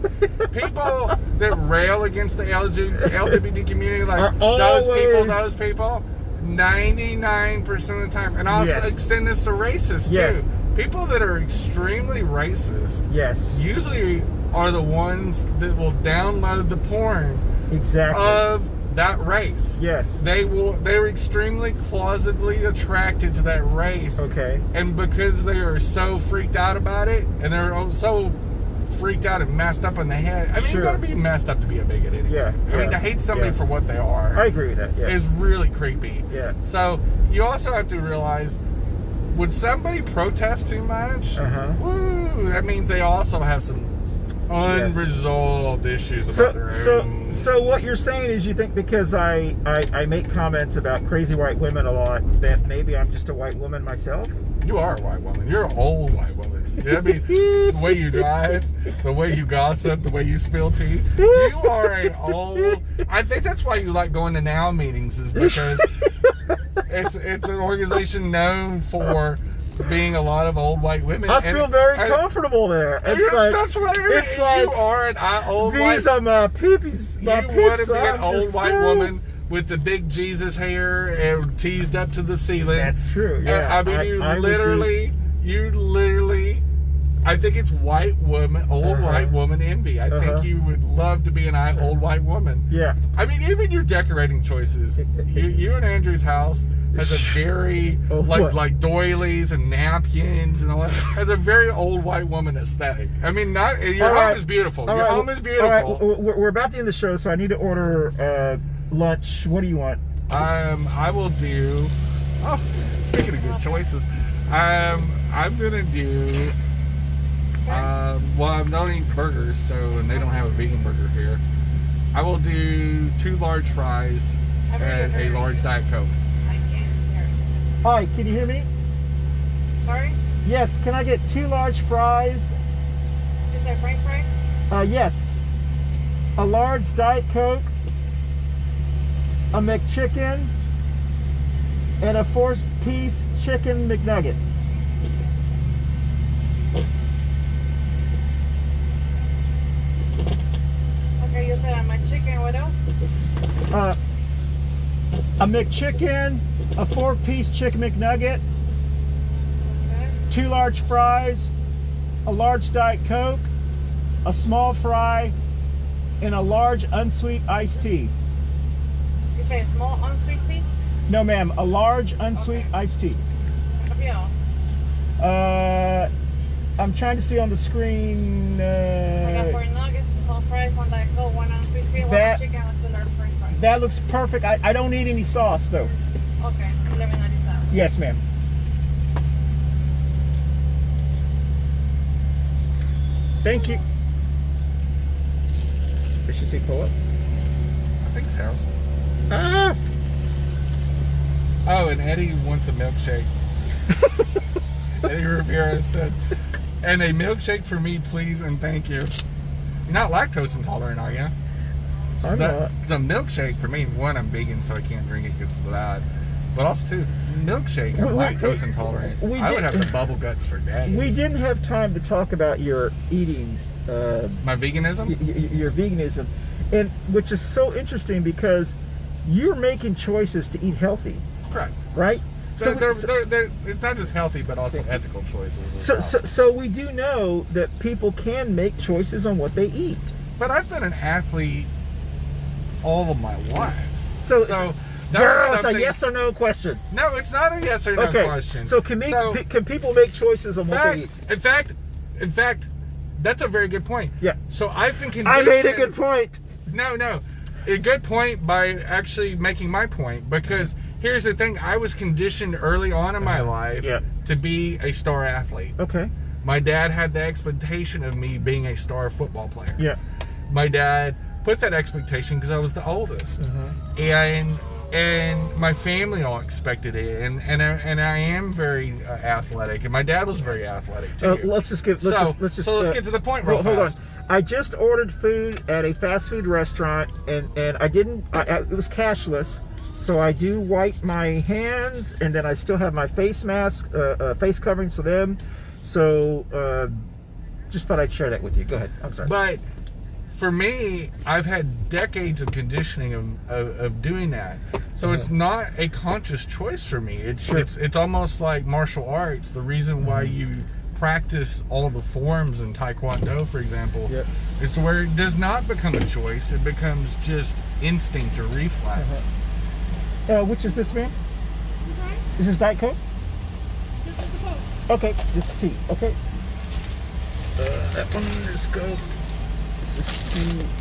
People that rail against the LGBT community, like those people, 99% of the time, and I'll extend this to racists too. People that are extremely racist, usually are the ones that will download the porn of that race. They're extremely closetedly attracted to that race. And because they are so freaked out about it, and they're so freaked out and messed up in the head. I mean, you gotta be messed up to be a bigot idiot. I mean, to hate somebody for what they are. I agree with that. Is really creepy. So you also have to realize, would somebody protest too much? Woo, that means they also have some unresolved issues about their own. So what you're saying is, you think because I make comments about crazy white women a lot, that maybe I'm just a white woman myself? You are a white woman. You're an old white woman. I mean, the way you drive, the way you gossip, the way you spill tea. You are an old. I think that's why you like going to NOW meetings, is because it's an organization known for being a lot of old white women. I feel very comfortable there. It's like, that's what it's like. You are an old white. These are my peepies. You want to be an old white woman with the big Jesus hair and teased up to the ceiling. That's true. Yeah. I mean, you literally. I think it's white woman, old white woman envy. I think you would love to be an old white woman. I mean, even your decorating choices. You and Andrew's house has a very like doilies and napkins and all that. Has a very old white woman aesthetic. I mean, your home is beautiful. Your home is beautiful. All right. We're about to end the show, so I need to order lunch. What do you want? I will do. Oh, speaking of good choices, I'm gonna do. Well, I don't eat burgers, and they don't have a vegan burger here. I will do 2 large fries and a large Diet Coke. Hi, can you hear me? Sorry? Yes, can I get 2 large fries? Is that French fries? Yes. A large Diet Coke, a McChicken, and a 4-piece chicken McNugget. chicken, what else? A McChicken, a 4-piece chicken McNugget, Okay. 2 large fries, a large Diet Coke, a small fry, and a large unsweet iced tea. You say small unsweet tea? No, ma'am, a large unsweet iced tea. Yeah. I'm trying to see on the screen. I got 4 nuggets, small fries, 1 Diet Coke, 1 unsweet tea, 1 chicken, and 2 large french fries. That looks perfect. I don't need any sauce though. Okay, $11.97. Yes, ma'am. Thank you. Did she say pull up? I think so. Ah! Oh, and Eddie wants a milkshake. Eddie Rivera said, and a milkshake for me, please, and thank you. You're not lactose intolerant, are you? I'm not. Because a milkshake, for me, one, I'm vegan, so I can't drink it because it's loud. But also, two, milkshake, I'm lactose intolerant. I would have the bubble guts for days. We didn't have time to talk about your eating. My veganism? Your veganism. And which is so interesting because you're making choices to eat healthy. Correct. Right? It's not just healthy, but also ethical choices as well. So we do know that people can make choices on what they eat. But I've been an athlete all of my life. So Gurl, it's a yes or no question. No, it's not a yes or no question. So can people make choices on what they eat? In fact, that's a very good point. Yeah. So I've been conditioned. I made a good point. No, a good point by actually making my point, because here's the thing: I was conditioned early on in my life to be a star athlete. Okay. My dad had the expectation of me being a star football player. Yeah. My dad put that expectation because I was the oldest, and my family all expected it, and I am very athletic, and my dad was very athletic too. Let's just get to the point real fast. Hold on. I just ordered food at a fast food restaurant, and I didn't. It was cashless, so I do wipe my hands, and then I still have my face mask, face coverings for them. So just thought I'd share that with you. Go ahead. I'm sorry. But for me, I've had decades of conditioning of doing that. So it's not a conscious choice for me. It's almost like martial arts. The reason why you practice all the forms in Taekwondo, for example, is to where it does not become a choice. It becomes just instinct or reflex. Which is this, ma'am? Is this Diet Coke? This is the Coke. Okay, this is tea. Okay. That one is Coke.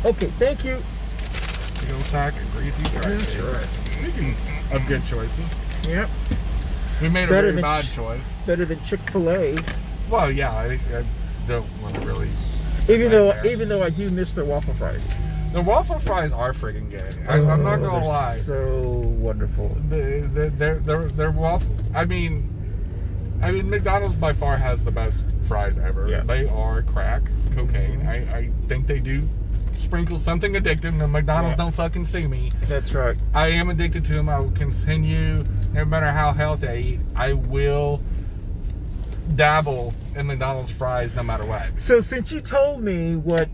Okay, thank you. Big old sack of greasy rice. Right. Speaking of good choices, yep, we made a very bad choice. Better than Chick-fil-A. Well, yeah, I don't want to really. Even though I do miss their waffle fries. The waffle fries are friggin' good. I'm not gonna lie. So wonderful. They're waffle. I mean, McDonald's by far has the best fries ever. Yeah. They are crack cocaine. I think they do sprinkle something addictive. No, McDonald's don't fucking see me. That's right. I am addicted to them. I will continue, no matter how healthy I eat, I will dabble in McDonald's fries no matter what. So since you told me what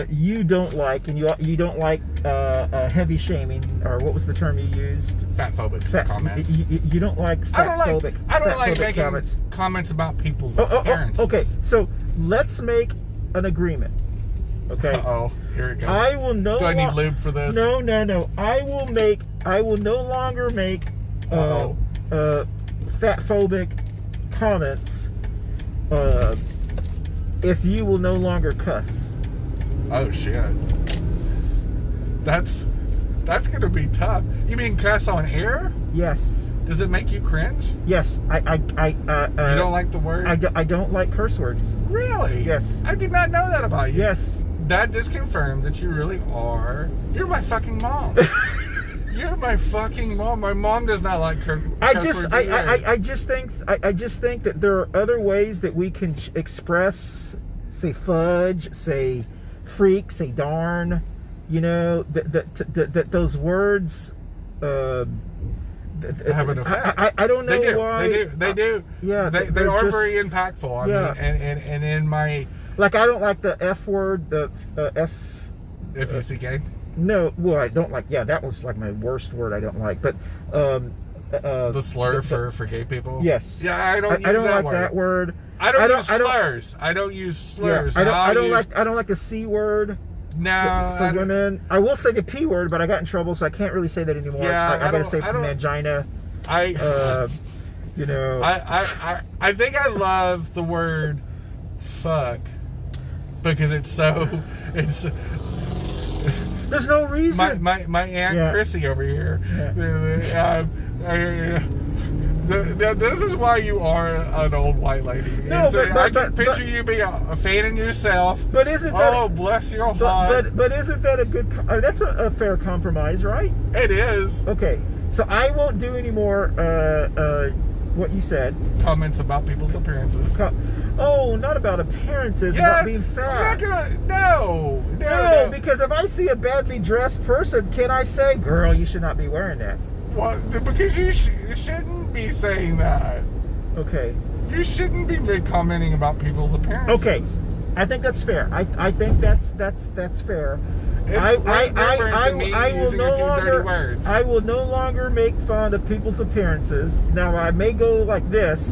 you don't like, and you don't like heavy shaming, or what was the term you used? Fatphobic comments. You don't like fatphobic. I don't like making comments about people's appearances. Okay, so let's make an agreement. Okay. Uh-oh, here it goes. I will no. Do I need lube for this? No. I will no longer make fatphobic comments if you will no longer cuss. Oh shit. That's gonna be tough. You mean cuss on air? Yes. Does it make you cringe? Yes. You don't like the word? I don't like curse words. Really? Yes. I did not know that about you. Yes. That just confirmed that you really are. You're my fucking mom. You're my fucking mom. My mom does not like curse words. I just think that there are other ways that we can express, say fudge, say freak, say darn. You know that those words have an effect. I don't know why. They do. Yeah, they are just very impactful. I mean, and in my I don't like the F word, the F. F-U-C-K. No, well, I don't like. Yeah, that was like my worst word. I don't like. But the slur for gay people. Yes. Yeah, I don't like that word. I don't use slurs. I don't use slurs. Yeah, I don't like the C word. No, for women. I will say the P word, but I got in trouble, so I can't really say that anymore. Yeah, I gotta say mangina. You know. I think I love the word fuck because it's there's no reason. My Aunt Chrissy over here. Yeah. This is why you are an old white lady. No, I can picture you being a fan in yourself. But isn't that? Oh, bless your heart. But isn't that a good? That's a fair compromise, right? It is. Okay, so I won't do any more. What you said. Comments about people's appearances. Not about appearances. About being fat. No, because if I see a badly dressed person, can I say, "Girl, you should not be wearing that"? Well, because you shouldn't be saying that. Okay. You shouldn't be commenting about people's appearances. Okay, I think that's fair. I think that's fair. I will no longer make fun of people's appearances. Now I may go like this.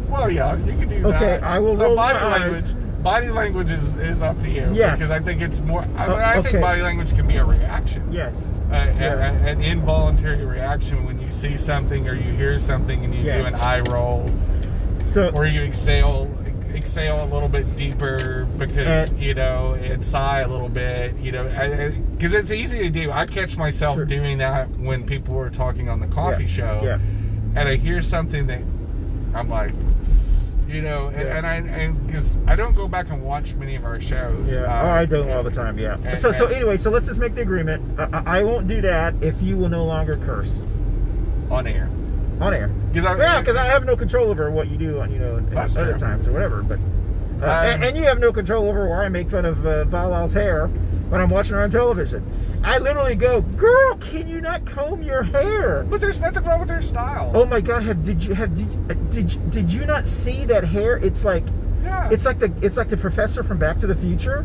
Well, yeah, you can do that. Okay, I will. So body language is up to you. Yes. Because I think it's more. I think body language can be a reaction. Yes. An involuntary reaction when you see something or you hear something and you do an eye roll, or you exhale a little bit deeper because and sigh a little bit, because it's easy to do. I catch myself doing that when people are talking on the coffee show, and I hear something that I'm like, and because I don't go back and watch many of our shows. I do all the time. So anyway, so let's just make the agreement. I won't do that if you will no longer curse on air. Because I have no control over what you do on other times or whatever. But and you have no control over where I make fun of Valal's hair when I'm watching her on television. I literally go, "Girl, can you not comb your hair?" But there's nothing wrong with her style. Oh my God! Did you not see that hair? It's like it's like the professor from Back to the Future.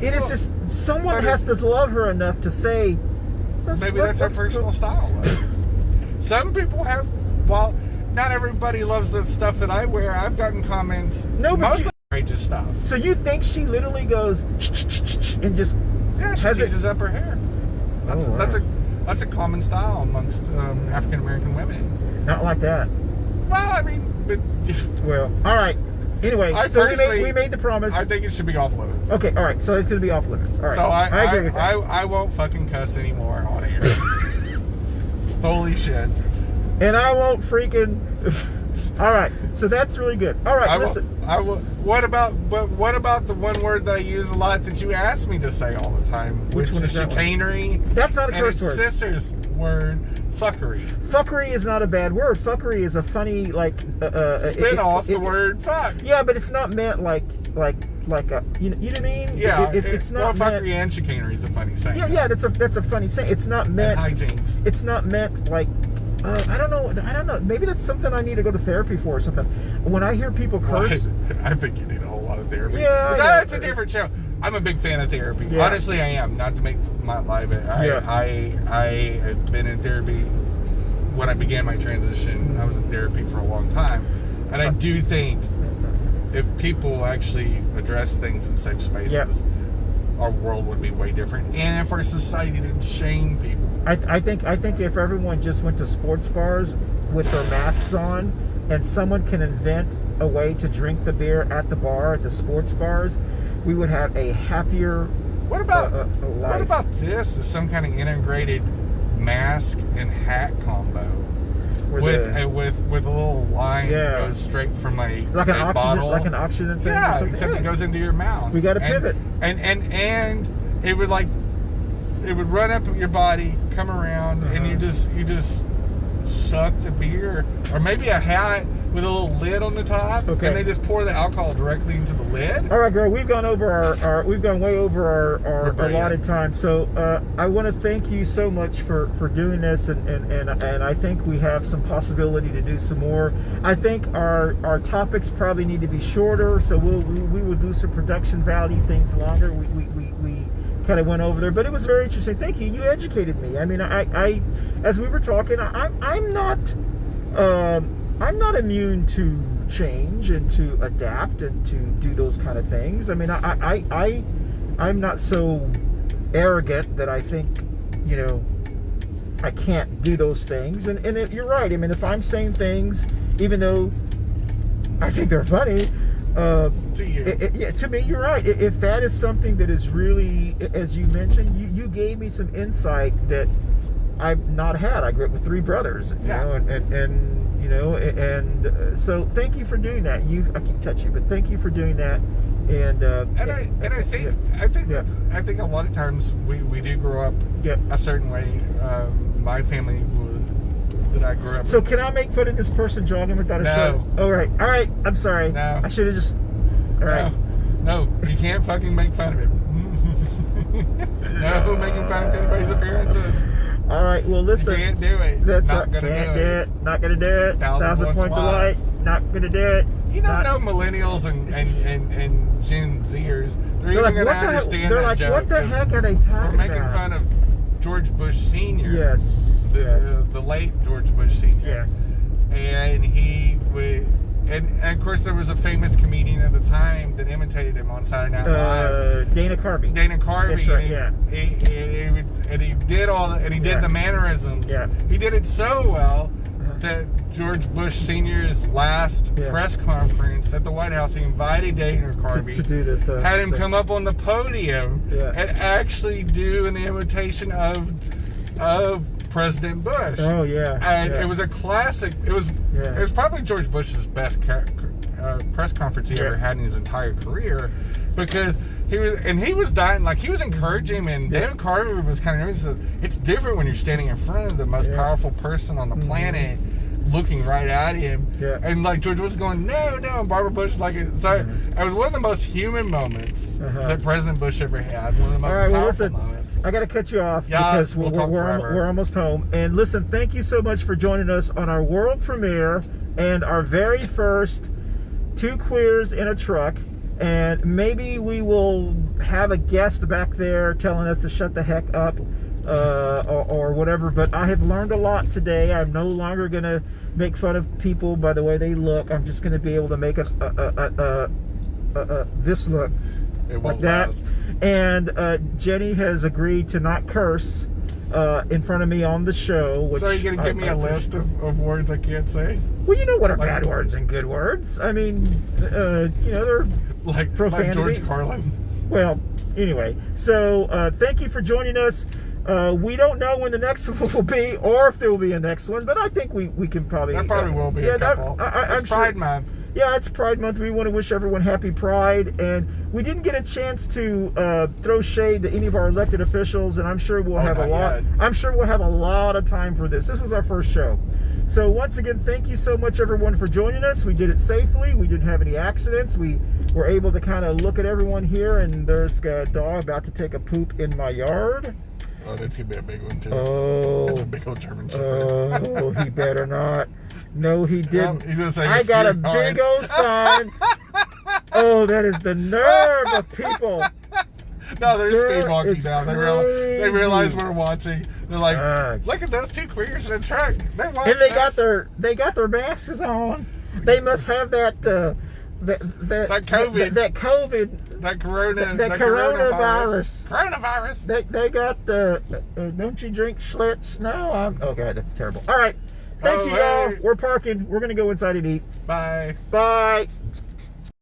It is just someone has to love her enough to say. Maybe that's her personal style. Some people have. Well, not everybody loves the stuff that I wear. I've gotten comments. No, mostly outrageous stuff. So you think she literally goes and just? Yeah, she teases up her hair. That's a common style amongst African American women. Not like that. Well, I mean, but well, all right. Anyway, so we made the promise. I think it should be off limits. Okay, all right. So it's going to be off limits. All right. So I agree with that. I won't fucking cuss anymore on air. Holy shit. And I won't freaking. All right, so that's really good. All right, listen. What about the one word that I use a lot that you ask me to say all the time, which is chicanery? That's not a curse word. Sister's word, fuckery. Fuckery is not a bad word. Fuckery is a funny spin off the word fuck. Yeah, but it's not meant like a you know what I mean? Yeah, it's not. Well, fuckery and chicanery is a funny saying. Yeah, that's a funny saying. It's not meant. And hijinks. It's not meant like. I don't know. Maybe that's something I need to go to therapy for or something. When I hear people curse... I think you need a whole lot of therapy. Yeah. That's a different show. I'm a big fan of therapy. Yeah. Honestly, I am. Not to make my life... I have been in therapy when I began my transition. I was in therapy for a long time. And I do think if people actually address things in safe spaces, our world would be way different. And if our society didn't shame people. I think if everyone just went to sports bars with their masks on, and someone can invent a way to drink the beer at the bar at the sports bars, we would have a happier. What about life. What about this? As some kind of integrated mask and hat combo with a little line that goes straight from my bottle, like an oxygen thing. Yeah, except it goes into your mouth. We got to pivot. And it would it would run up your body, come around, and you just suck the beer, or maybe a hat with a little lid on the top, and they just pour the alcohol directly into the lid. All right, girl, we've gone over we've gone way over our allotted time. So I want to thank you so much for doing this, and I think we have some possibility to do some more. I think our topics probably need to be shorter, so we would do some production value things longer. We kind of went over there. But it was very interesting. Thank you. You educated me. I mean, I as we were talking, I'm not immune to change and to adapt and to do those kind of things. I mean, I'm not so arrogant that I think, you know, I can't do those things. And you're right. I mean, if I'm saying things, even though I think they're funny, to you, to me, you're right. If that is something that is really, as you mentioned, you gave me some insight that I've not had. I grew up with 3 brothers, you know, and you know, and so thank you for doing that. I keep touching you, but thank you for doing that. And I think a lot of times we do grow up a certain way. My family that I grew up So with. can I make fun of this person jogging without a shirt? All right. I'm sorry. No. I should have just. All right. No, you can't fucking make fun of it. No making fun of anybody's appearances. All right. Well, listen. You can't do it. That's not right. gonna do it. Not gonna do it. 1,000 points of light. Not gonna do it. You don't know millennials and Gen Zers. They're even like, gonna understand they're that like, joke. what the heck are they talking about? We're making fun of George Bush Sr. Yes. The late George Bush Sr. Yes. And he would, and of course there was a famous comedian at the time that imitated him on Saturday Night Live. Dana Carvey. That's right, he did all the, and he did the mannerisms. Yeah. He did it so well that George Bush Sr.'s last press conference at the White House, he invited Dana Carvey, to do the had him come up on the podium and actually do an imitation of President Bush. Oh yeah, and it was a classic. It was probably George Bush's best press conference he ever had in his entire career, because he was dying, like he was encouraging him, and David Carver was kind of nervous. It's different when you're standing in front of the most powerful person on the planet, looking right at him, and like George Bush going no, and Barbara Bush like it. So it was one of the most human moments that President Bush ever had. One of the most powerful moments. I got to cut you off because we're almost home. And listen, thank you so much for joining us on our world premiere and our very first 2 Queers in a Truck. And maybe we will have a guest back there telling us to shut the heck up or whatever. But I have learned a lot today. I'm no longer going to make fun of people by the way they look. I'm just going to be able to make this look like that. And Jenny has agreed to not curse in front of me on the show. Which so are you going to give me a list of words I can't say? Well, you know what are bad words and good words. I mean, you know, they're like profanity. Like George Carlin. Well, anyway, so thank you for joining us. We don't know when the next one will be, or if there will be a next one, but I think we can probably. There probably will be a couple. It's Pride Month. Yeah, it's Pride Month. We want to wish everyone happy Pride, and we didn't get a chance to throw shade to any of our elected officials, and I'm sure we'll have a lot. I'm sure we'll have a lot of time for this. This was our first show. So once again, thank you so much, everyone, for joining us. We did it safely. We didn't have any accidents. We were able to kind of look at everyone here, and there's a dog about to take a poop in my yard. Oh, that's going to be a big one, too. Oh. That's a big old German Shepherd. Oh, he better not. No, he didn't. He's gonna say, I got a big old sign. Oh, that is the nerve of people. No, they're speed walking now. They realize we're watching. They're like, look at those 2 queers in a truck. They're watching. And they got their masks on. They must have that COVID. That COVID. That coronavirus. Coronavirus. They got don't you drink Schlitz? No, okay, that's terrible. All right. Thank you, y'all. We're parking. We're going to go inside and eat. Bye. Bye.